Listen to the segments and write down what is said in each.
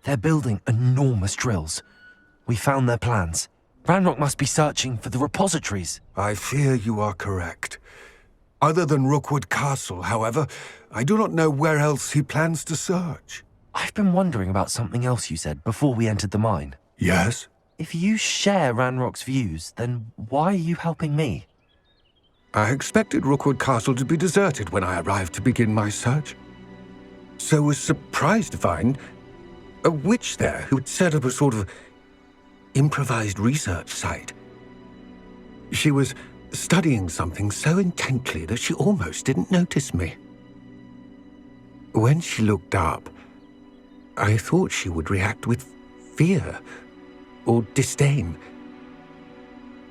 They're building enormous drills. We found their plans. Ranrock must be searching for the repositories. I fear you are correct. Other than Rookwood Castle, however, I do not know where else he plans to search. I've been wondering about something else you said before we entered the mine. Yes? If you share Ranrock's views, then why are you helping me? I expected Rookwood Castle to be deserted when I arrived to begin my search. So was surprised to find a witch there who had set up a sort of improvised research site. She was studying something so intently that she almost didn't notice me. When she looked up, I thought she would react with fear or disdain.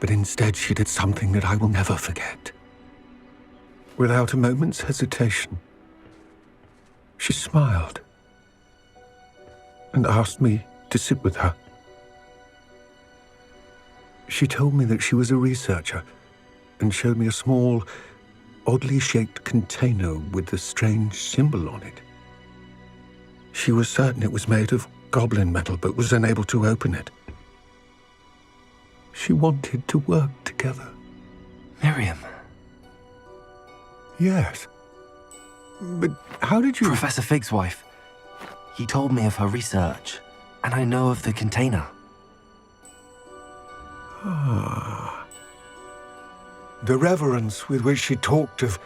But instead she did something that I will never forget. Without a moment's hesitation, she smiled and asked me to sit with her. She told me that she was a researcher and showed me a small, oddly shaped container with a strange symbol on it. She was certain it was made of goblin metal, but was unable to open it. She wanted to work together. Miriam. Yes. But how did you... Professor Fig's wife. He told me of her research, and I know of the container. Ah. The reverence with which she talked of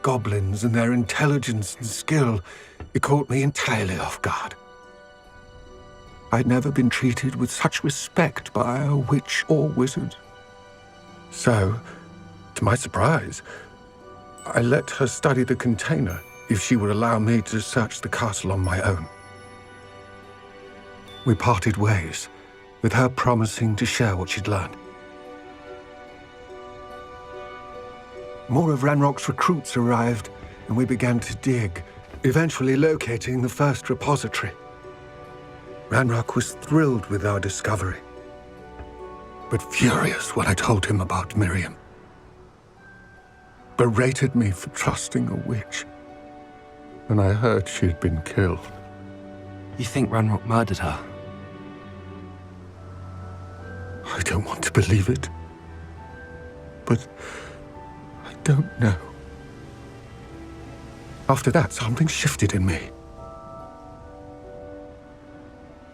goblins and their intelligence and skill, it caught me entirely off guard. I'd never been treated with such respect by a witch or wizard. So, to my surprise, I let her study the container if she would allow me to search the castle on my own. We parted ways, with her promising to share what she'd learned. More of Ranrock's recruits arrived, and we began to dig, eventually locating the first repository. Ranrock was thrilled with our discovery, but furious when I told him about Miriam. Berated me for trusting a witch, and I heard she had been killed. You think Ranrock murdered her? I don't want to believe it, but I don't know. After that, something shifted in me.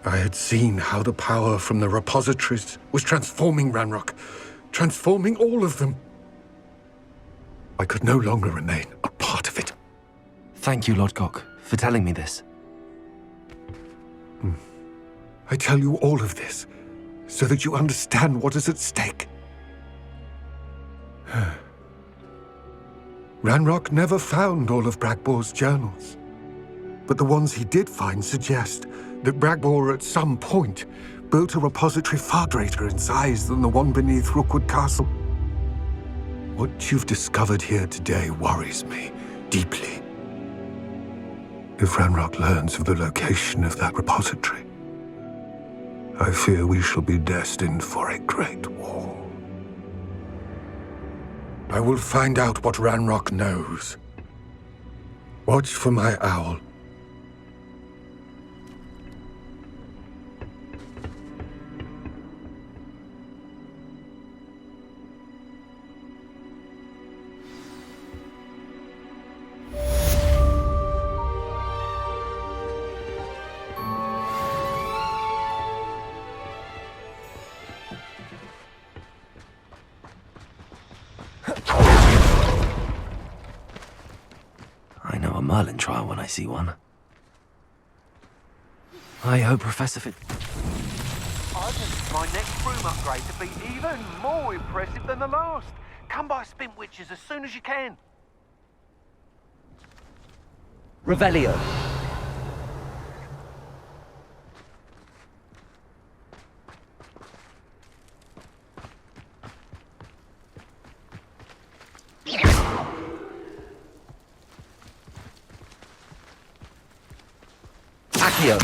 I had seen how the power from the repositories was transforming Ranrock, transforming all of them. I could no longer remain a part of it. Thank you, Lord Cock, for telling me this. I tell you all of this so that you understand what is at stake. Ranrock never found all of Bragbor's journals, but the ones he did find suggest that Bragbor at some point built a repository far greater in size than the one beneath Rookwood Castle. What you've discovered here today worries me deeply. If Ranrock learns of the location of that repository, I fear we shall be destined for a great war. I will find out what Ranrock knows. Watch for my owl. I know a Merlin trial when I see one. I hope Professor Fig... I think my next room upgrade to be even more impressive than the last. Come by Spint Witches as soon as you can. Revelio. Accio.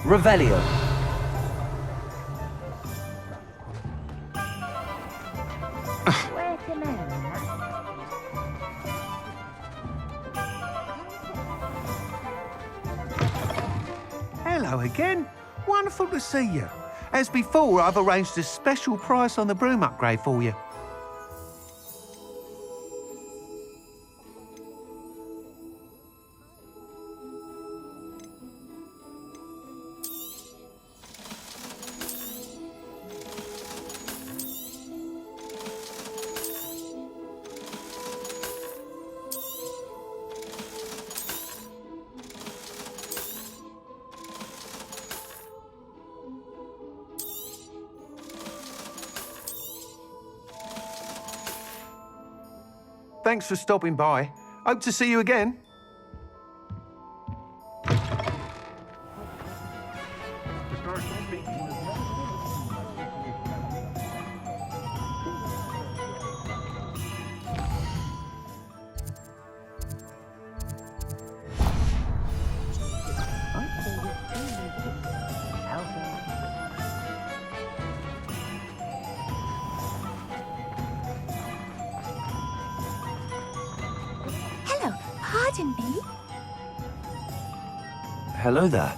Revelio. Hello again. Wonderful to see you. As before, I've arranged a special price on the broom upgrade for you. Thanks for stopping by. Hope to see you again. Pardon me? Hello there.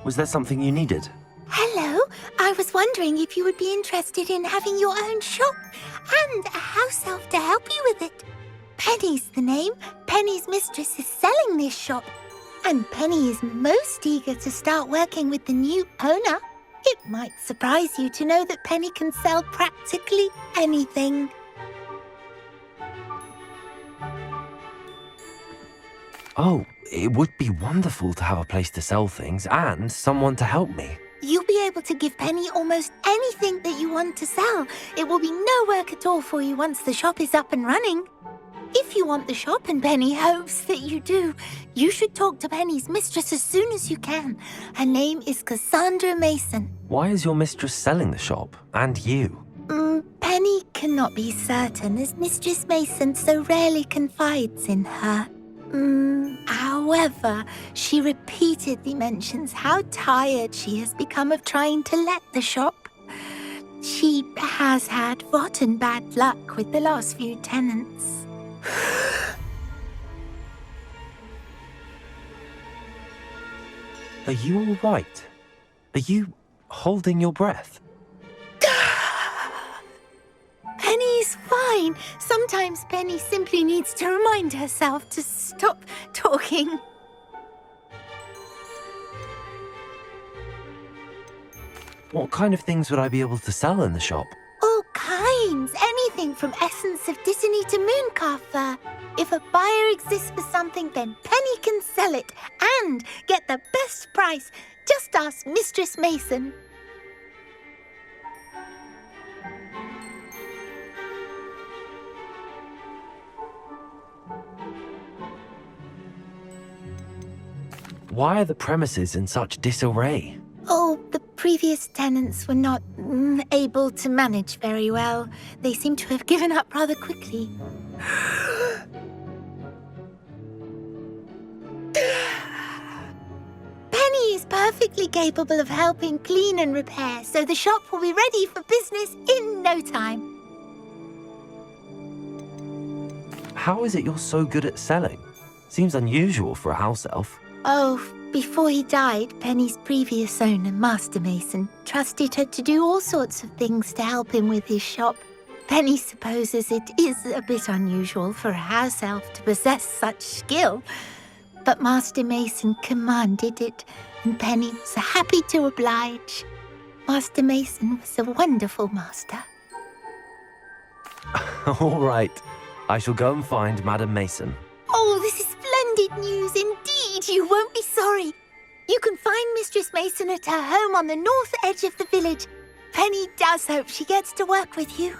Was there something you needed? Hello. I was wondering if you would be interested in having your own shop and a house elf to help you with it. Penny's the name. Penny's mistress is selling this shop. And Penny is most eager to start working with the new owner. It might surprise you to know that Penny can sell practically anything. Oh, it would be wonderful to have a place to sell things and someone to help me. You'll be able to give Penny almost anything that you want to sell. It will be no work at all for you once the shop is up and running. If you want the shop, and Penny hopes that you do, you should talk to Penny's mistress as soon as you can. Her name is Cassandra Mason. Why is your mistress selling the shop? And you? Penny cannot be certain, as Mistress Mason so rarely confides in her. However, she repeatedly mentions how tired she has become of trying to let the shop. She has had rotten bad luck with the last few tenants. Are you all right? Are you holding your breath? Penny's fine. Sometimes Penny simply needs to remind herself to stop talking. What kind of things would I be able to sell in the shop? All kinds. Anything from essence of Disney to mooncar fur. If a buyer exists for something, then Penny can sell it and get the best price. Just ask Mistress Mason. Why are the premises in such disarray? Oh, the previous tenants were not able to manage very well. They seem to have given up rather quickly. Penny is perfectly capable of helping clean and repair, so the shop will be ready for business in no time. How is it you're so good at selling? Seems unusual for a house elf. Oh, before he died, Penny's previous owner, Master Mason, trusted her to do all sorts of things to help him with his shop. Penny supposes it is a bit unusual for a house elf to possess such skill, but Master Mason commanded it, and Penny was happy to oblige. Master Mason was a wonderful master. All right. I shall go and find Madam Mason. Oh, this is splendid news indeed. You won't be sorry. You can find Mistress Mason at her home on the north edge of the village. Penny does hope she gets to work with you.